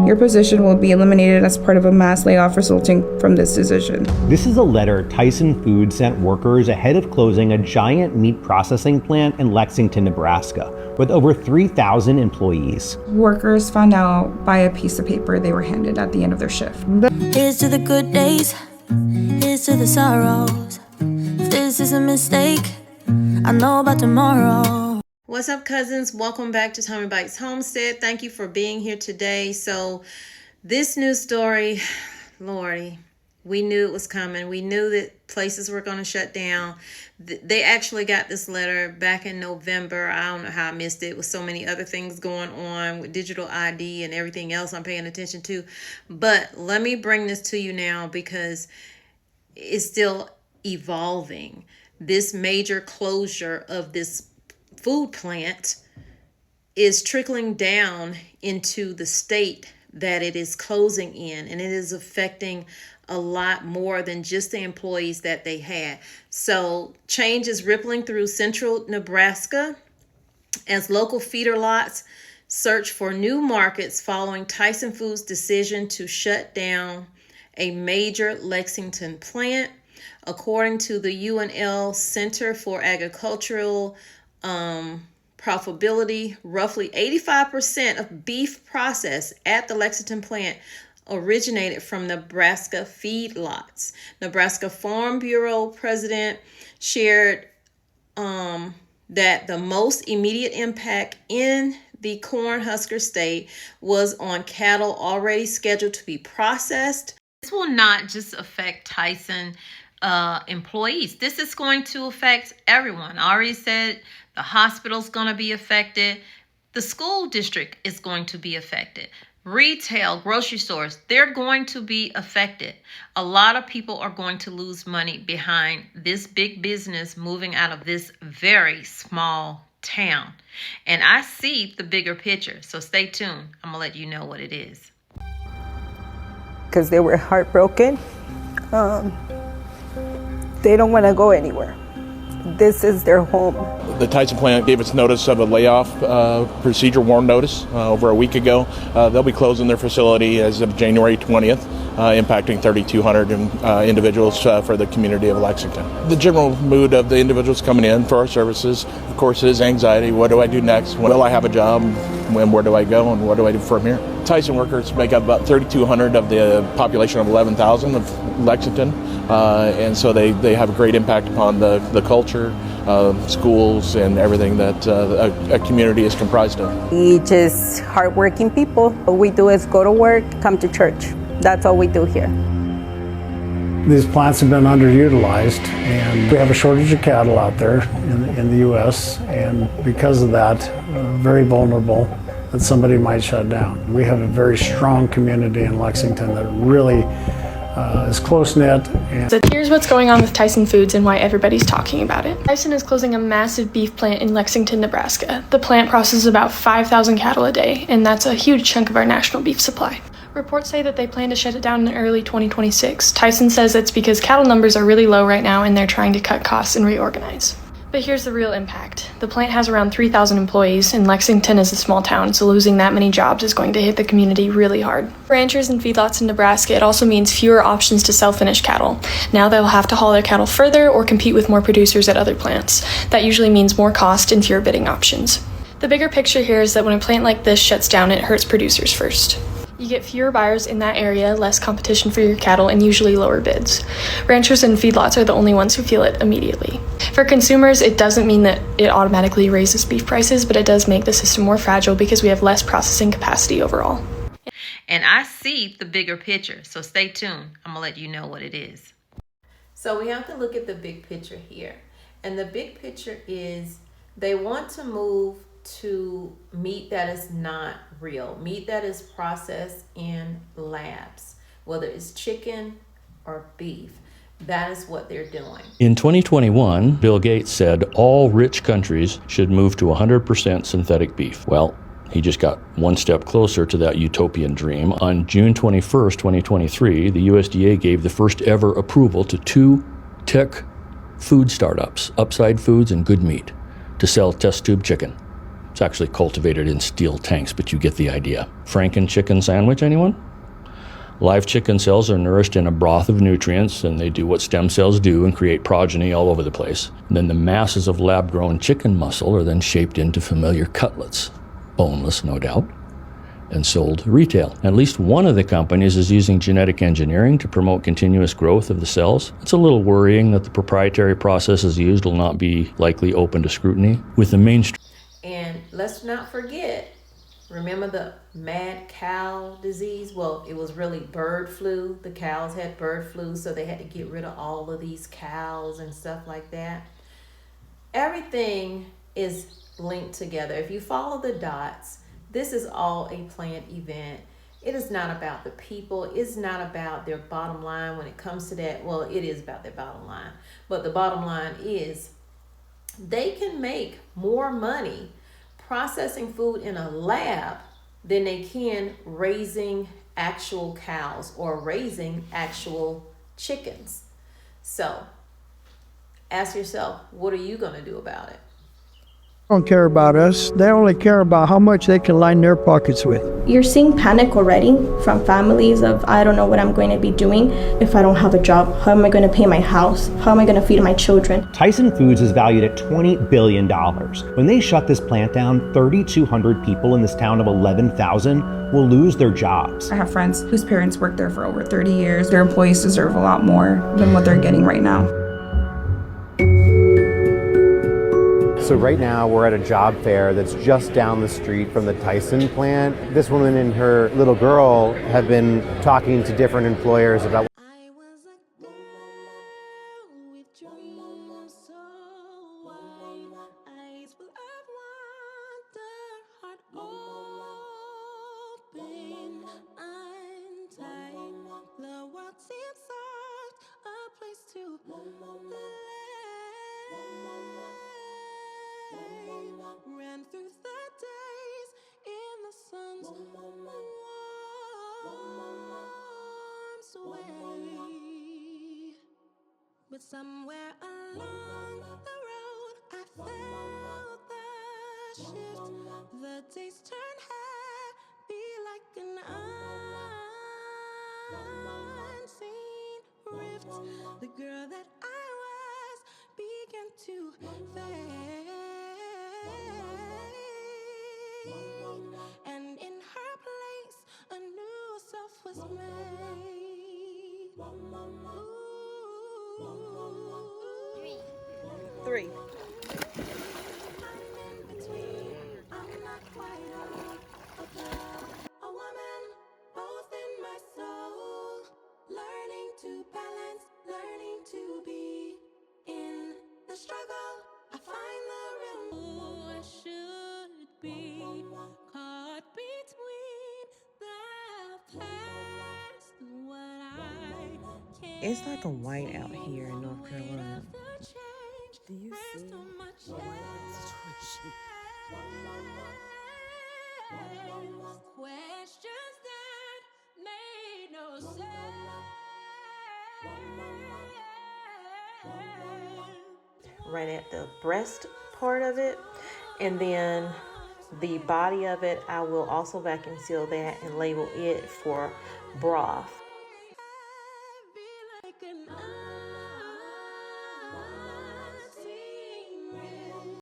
Your position will be eliminated as part of a mass layoff resulting from this decision. This is a letter Tyson Foods sent workers ahead of closing a giant meat processing plant in Lexington, Nebraska, with over 3,000 employees. Workers found out by a piece of paper they were handed at the end of their shift. Here's to the good days, here's to the sorrows. If this is a mistake, I know about tomorrow. What's up, cousins? Welcome back to Tommy Bites Homestead. Thank you for being here today. So this news story, Lordy, we knew it was coming. We knew that places were going to shut down. They actually got this letter back in November. I don't know how I missed it. With so many other things going on with digital ID and everything else I'm paying attention to. But let me bring this to you now because it's still evolving. This major closure of this food plant is trickling down into the state that it is closing in, and it is affecting a lot more than just the employees that they had. So change is rippling through central Nebraska as local feeder lots search for new markets following Tyson Foods' decision to shut down a major Lexington plant. According to the UNL Center for Agricultural Profitability, roughly 85% of beef processed at the Lexington plant originated from Nebraska feedlots. Nebraska Farm Bureau president shared that the most immediate impact in the Cornhusker state was on cattle already scheduled to be processed. This will not just affect Tyson employees. This is going to affect everyone. I already said the hospital's going to be affected. The school district is going to be affected. Retail, grocery stores, they're going to be affected. A lot of people are going to lose money behind this big business moving out of this very small town. And I see the bigger picture. So stay tuned. I'm going to let you know what it is. Because they were heartbroken. They don't want to go anywhere. This is their home. The Tyson plant gave us notice of a layoff procedure warn notice over a week ago. They'll be closing their facility as of January 20th, impacting 3,200 individuals for the community of Lexington. The general mood of the individuals coming in for our services, of course, is anxiety. What do I do next? Will I have a job? Where do I go? And what do I do from here? Tyson workers make up about 3,200 of the population of 11,000 of Lexington. And so they have a great impact upon the culture, schools, and everything that a community is comprised of. We just hardworking people. What we do is go to work, come to church. That's all we do here. These plants have been underutilized, and we have a shortage of cattle out there in the U.S., and because of that, very vulnerable that somebody might shut down. We have a very strong community in Lexington that really is close-knit. So here's what's going on with Tyson Foods and why everybody's talking about it. Tyson is closing a massive beef plant in Lexington, Nebraska. The plant processes about 5,000 cattle a day, and that's a huge chunk of our national beef supply. Reports say that they plan to shut it down in early 2026. Tyson says it's because cattle numbers are really low right now and they're trying to cut costs and reorganize. But here's the real impact. The plant has around 3,000 employees, and Lexington is a small town, so losing that many jobs is going to hit the community really hard. For ranchers and feedlots in Nebraska, it also means fewer options to sell finished cattle. Now they'll have to haul their cattle further or compete with more producers at other plants. That usually means more cost and fewer bidding options. The bigger picture here is that when a plant like this shuts down, it hurts producers first. You get fewer buyers in that area, less competition for your cattle, and usually lower bids. Ranchers and feedlots are the only ones who feel it immediately. For consumers, it doesn't mean that it automatically raises beef prices, but it does make the system more fragile because we have less processing capacity overall. And I see the bigger picture, so stay tuned. I'm going to let you know what it is. So we have to look at the big picture here. And the big picture is they want to move to meat that is not real, meat that is processed in labs, whether it's chicken or beef. That is what they're doing. In 2021, Bill Gates said all rich countries should move to 100% synthetic beef. Well, he just got one step closer to that utopian dream. On June 21st, 2023, the USDA gave the first ever approval to 2 tech food startups, Upside Foods and Good Meat, to sell test tube chicken. It's actually cultivated in steel tanks, but you get the idea. Franken chicken sandwich, anyone? Live chicken cells are nourished in a broth of nutrients, and they do what stem cells do and create progeny all over the place. And then the masses of lab-grown chicken muscle are then shaped into familiar cutlets, boneless, no doubt, and sold retail. At least one of the companies is using genetic engineering to promote continuous growth of the cells. It's a little worrying that the proprietary processes used will not be likely open to scrutiny. With the mainstream. And let's not forget, remember the mad cow disease? Well, it was really bird flu. The cows had bird flu, so they had to get rid of all of these cows and stuff like that. Everything is linked together. If you follow the dots, this is all a planned event. It is not about the people. It's not about their bottom line when it comes to that. Well, it is about their bottom line. But the bottom line is they can make more money processing food in a lab than they can raising actual cows or raising actual chickens. So ask yourself, what are you going to do about it? Don't care about us. They only care about how much they can line their pockets with. You're seeing panic already from families of, I don't know what I'm going to be doing if I don't have a job. How am I going to pay my house? How am I going to feed my children? Tyson Foods is valued at $20 billion. When they shut this plant down, 3,200 people in this town of 11,000 will lose their jobs. I have friends whose parents worked there for over 30 years. Their employees deserve a lot more than what they're getting right now. So right now we're at a job fair that's just down the street from the Tyson plant. This woman and her little girl have been talking to different employers about ran through the days in the sun's warm sway. But somewhere along the road I felt the shift. The days turned heavy like an unseen rift. The girl that I was began to fade. And in her place, a new self was made. Three. I'm in between. I'm not quite a woman, both in my soul. Learning to balance, learning to be in the struggle. I find the real. Who I should be caught between the past and what I can't. It's like a white out here in North Carolina. Do you see the white situation? Questions that made no sense. Right at the breast part of it, and then the body of it, I will also vacuum seal that and label it for broth.